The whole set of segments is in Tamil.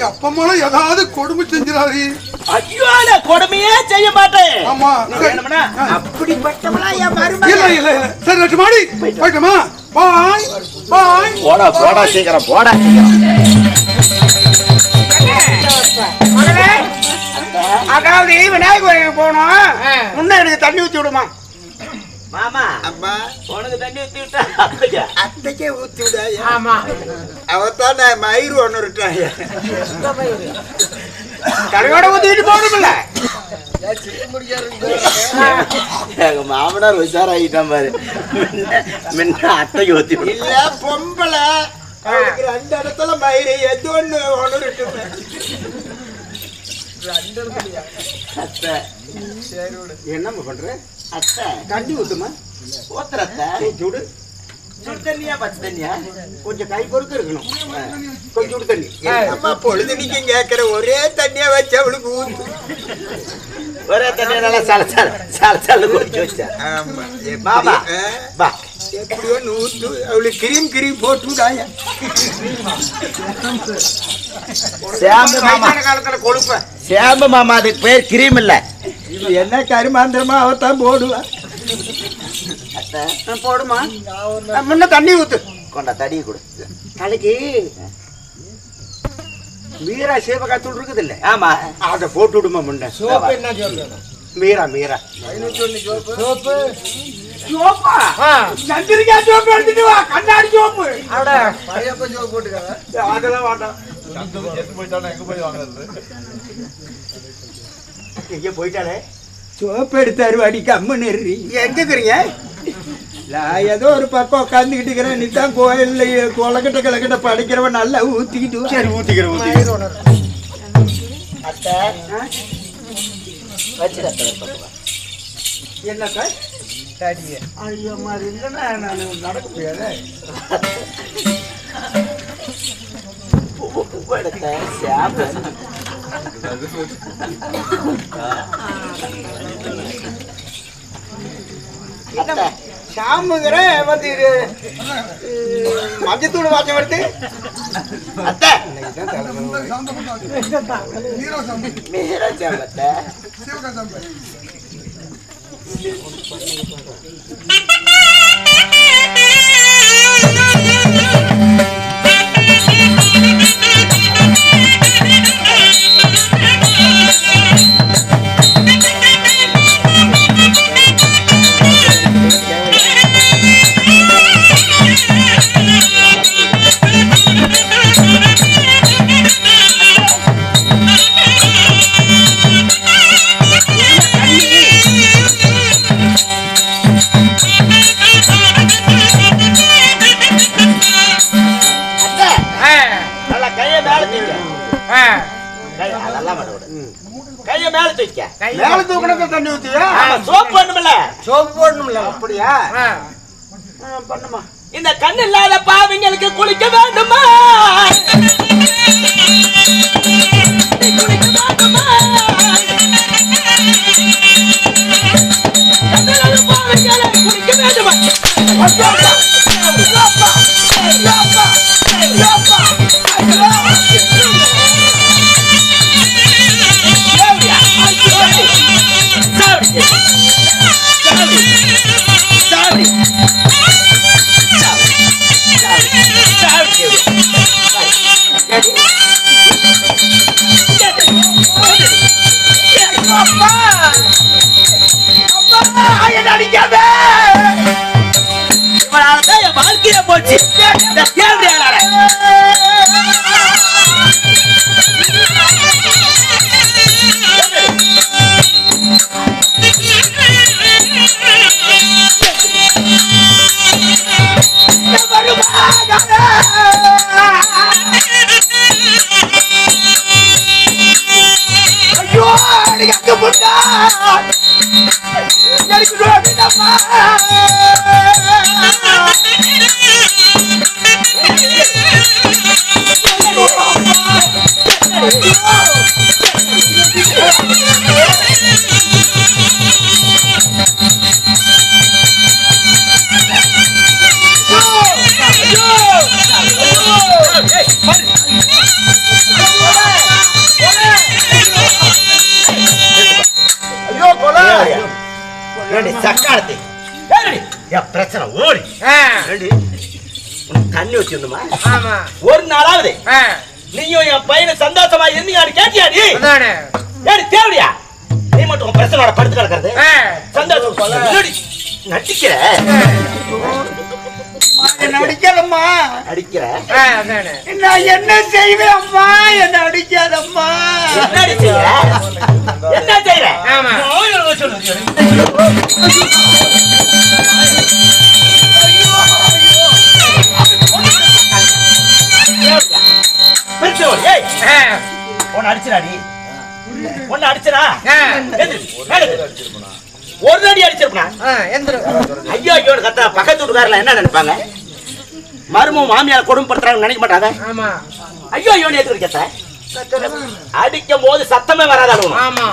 அப்பம்மாலாம் ஏதாவது கொடுமை செஞ்சிடாரு. ஐயோ நான் கொடுமையே செய்ய மாட்டேன். ஆமா அப்படிப்பட்டவளா என் மருமக? இல்ல இல்ல இல்ல சரி நட்டு மாடி போய்ட்டோமா? பாய் பாய். போடா போடா சீக்கிரம் போடா. அதாவது விநாயகர் கோயிலுக்கு போனோம். முன்னாடி தண்ணி ஊத்தி விடுமா மாமா? அம்மா உனக்கு தண்ணி ஊத்தி விட்டா அத்தைக்கே ஊத்தி விடாயா? ஆமா அவத்தான் நான் மயிறு ஒண்ணு விட்டாயா கடையோட ஊத்திட்டு போகணும்ல. எங்க மாமனார் உஷாராகிட்டான் பாரு. முன்ன அத்தைக்கு ஊத்தி இல்ல பொம்பளை அவளுக்கு 2 இடத்துல மயிறு எது ஒண்ணு இருக்கு. அத்தை என்னம்மா பண்ற? அத்தை தண்ணி ஊத்துமா? ஊத்துற அத்தை. சுடு சுடு தண்ணியா பச்சை தண்ணியா? கொஞ்சம் கை பொறுக்க இருக்கணும். கொஞ்சம் சுடு தண்ணி. அம்மா பொழுது நீங்க கேட்கிற ஒரே தண்ணியா வச்சு அவளுக்கு ஊத்து. ஒரே தண்ணியா நல்லா சல குடிச்சு வச்சா. ஆமா மாமா வா. எப்படியோ ஊத்து அவளுக்கு கிரீம் போட்டு விடாயா. சேம்பு மாமா காலத்துல கொழுப்ப சேம்பு மாமா அதுக்கு பேர் கிரீம் இல்ல. இது என்ன கருமாந்திரமா அவத்தான் போடுவா. அத்தை போடுமா? முன்ன தண்ணி ஊத்து. கொண்டா தடி கொடு. நாளைக்கு மீரா சேவகாத்தூள் இருக்குது இல்ல? ஆமா அதை போட்டு விடுமா முன்ன. மீரா மீரா சோப்பா சந்திரிக்காய் சோப்பு எடுத்துட்டு வா. கண்ணாடி சோப்பு அதெல்லாம் வேண்டாம். எங்க போயிட்டாலே சோப்பு எடுத்தாரு அடி கம்முன்னு எங்க இருக்கிறீங்க? நான் ஏதோ ஒரு பக்கம் உட்காந்துக்கிட்டு இருக்கிறேன். நீ தான் கோயில்ல கொலக்கட்ட கிழக்கிட்ட படிக்கிறவன் நல்லா ஊத்திக்கிட்டு. சரி ஊத்திக்கிறேன். அத்தை வச்சிரு அத்தை ஒரு பக்கம். என்ன சார் தடிய? ஐயோ மாதிரி இல்லைன்னா நான் நடக்க முடியாது. உப்பு எடுத்த சேம்பு அத்தை ஷாம்புங்கிற வந்து மஞ்சத்தூள் வாசம் வருது. அத்தை நீரோ சாம்பு மீரா சேம்பு அத்தை. சிவகா சாம்பு. கைய மேல தூக்க. மேல தூக்கணும் தண்ணி ஊத்தியா? சோப்பு பண்ணும்ல. சோப்பு போடணும்ல? அப்படியா? பண்ணுமா. இந்த கண் இல்லாத பாவிங்களுக்கு குளிக்க வேண்டுமா? குளிக்க வேண்டுமா? கண் இல்லாத பாவிங்களை குளிக்க வேண்டுமா? வாழ்க்கைய போச்சு. Hey! பிரச்சனை ஓடி தண்ணி வச்சிருந்தோமா ஆமா ஒரு நாளாவது நீயும் என் பையனை சந்தோஷமா இருந்தீங்க கேட்டியாடி ஏடி தேவடியா நீ மட்டும் உன் பிரச்சனோட படுத்து கிடக்கிறது சந்தோஷம் நடிக்கிற நடிக்காதம்மா அடிக்கிற நான் என்ன செய்வேன் அம்மா என்ன அடிக்காதம்மா என்ன செய்யற உன்னை அடிச்சிடாடி ஒன்னு அடிச்சனா ஒரு அடி அடிச்சிருப்பா ஐயோ ஐயோ கத்த பக்கத்து வீட்டுக்காரல என்ன நினைப்பாங்க மருமம் மாமியார் கொடுமைப்படுத்துறாங்கன்னு நினைக்க மாட்டாங்க ஐயோ ஐயோ எதுக்கு கேட்ட அடிக்கும் போது சத்தமே வராது ஆமா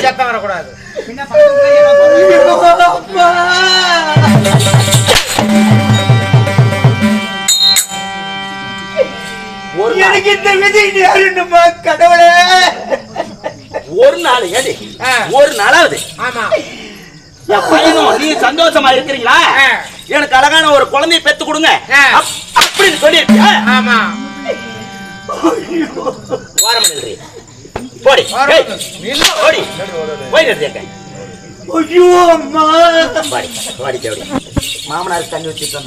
சத்தம் வரக்கூடாது எனக்கு இந்த விதி யாருன்னுமா கடவுளே ஒரு நாள் ஏடி ஒரு நாளாவது என் பையனும் நீ சந்தோஷமா இருக்கிறீங்களா எனக்கு அழகான ஒரு குழந்தையை பெத்து கொடுங்க அப்படின்னு சொல்லிருக்கியா வாரமணி போடி போடி போய் நிறுத்திய ஐயோ அம்மா பாடி பாடி தேவடி மாமனாருக்கு தண்ணி வச்சுட்டு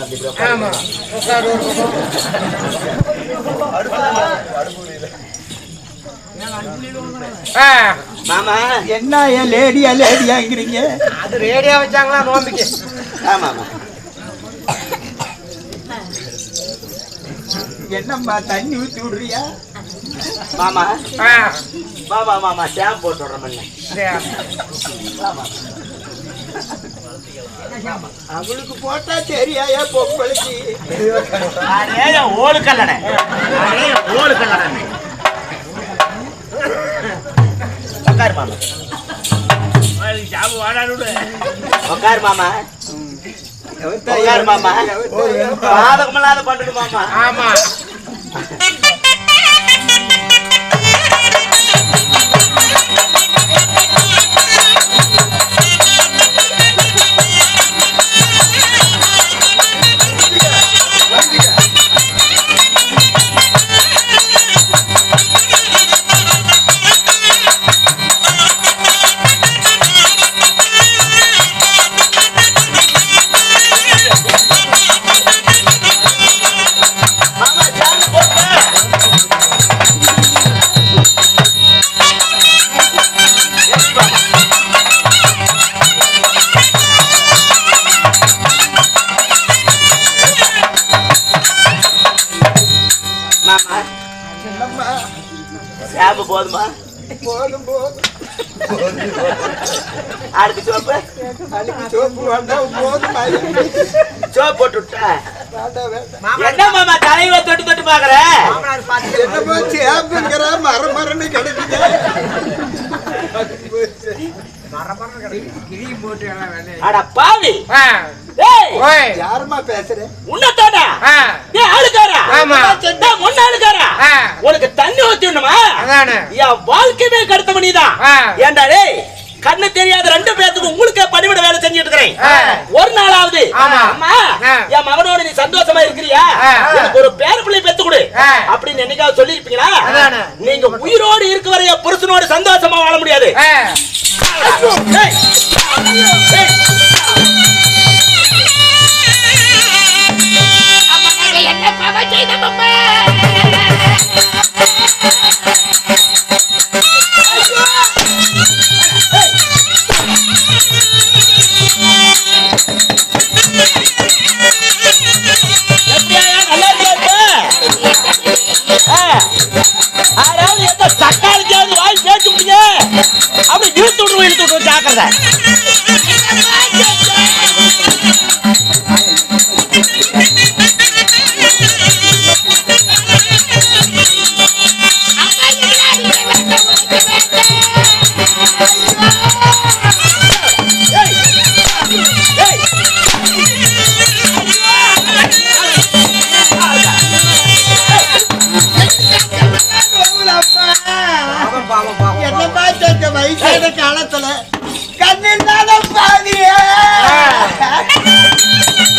மாமா என்ன லேடியாங்கிறீங்க அது ரேடியா வச்சாங்களா நோம்பிக்கு ஆமா ஆமா என்னம்மா தண்ணி ஊத்தி விடுறியா மாமா மாமா மாமா ஷாம்பு போட்டு விடுறேன் அவளுக்கு போட்டா தெரியாயா பொம்பளைக்கு ஓடு கல்லணை ஓடு கல்லணை உக்காரு மாமா உக்காரு மாமா உக்காரு மாமா பாதகமில்லாத பண்ணுடு மாமா ஆமா ஷாம்பு போதுமா போதும் போதும் அடுத்து சோப்பு சோப்பு வேண்டாம் போதும் சோப்பு போட்டு விட்டா வேண்டாம் என்ன மாமா தலையில தொட்டு தொட்டு பாக்குற என்னமோ சேப்புங்கிற மரமரன்னு கிடைக்குது அட பாவி யாருமா பேசுற உன்னதானா ஆளுக்காரா முன்னாளுக்காரா உனக்கு தண்ணி ஊத்திடணுமா என் வாழ்க்கையே கடுத்த மணிதான் ஏண்டா டேய் கண்ணு தெரியாத ரெண்டு பேத்துக்கு உங்களுக்கு பணிவிட வேலை செஞ்சுட்டு இருக்கிறேன் ஒரு நாளாவது அம்மா என் மகனோட நீ சந்தோஷமா இருக்கிறியா எனக்கு ஒரு பேர பிள்ளை பெத்து கொடு அப்படின்னு என்னைக்காவது சொல்லி இருப்பீங்களா நீங்க உயிரோடு இருக்க வரைய புருஷனோட சந்தோஷமா வாழ முடியாது என்ன பாவம் செய்தோம் அம்மா தக்காளிக்காவது வாய் பேச்சு முடிய அப்படி இழுத்து விட்டு ஜாக்கிரதை என்னப்பா வயசான காலத்துல கண்ணில்லாத பாதிய ஆ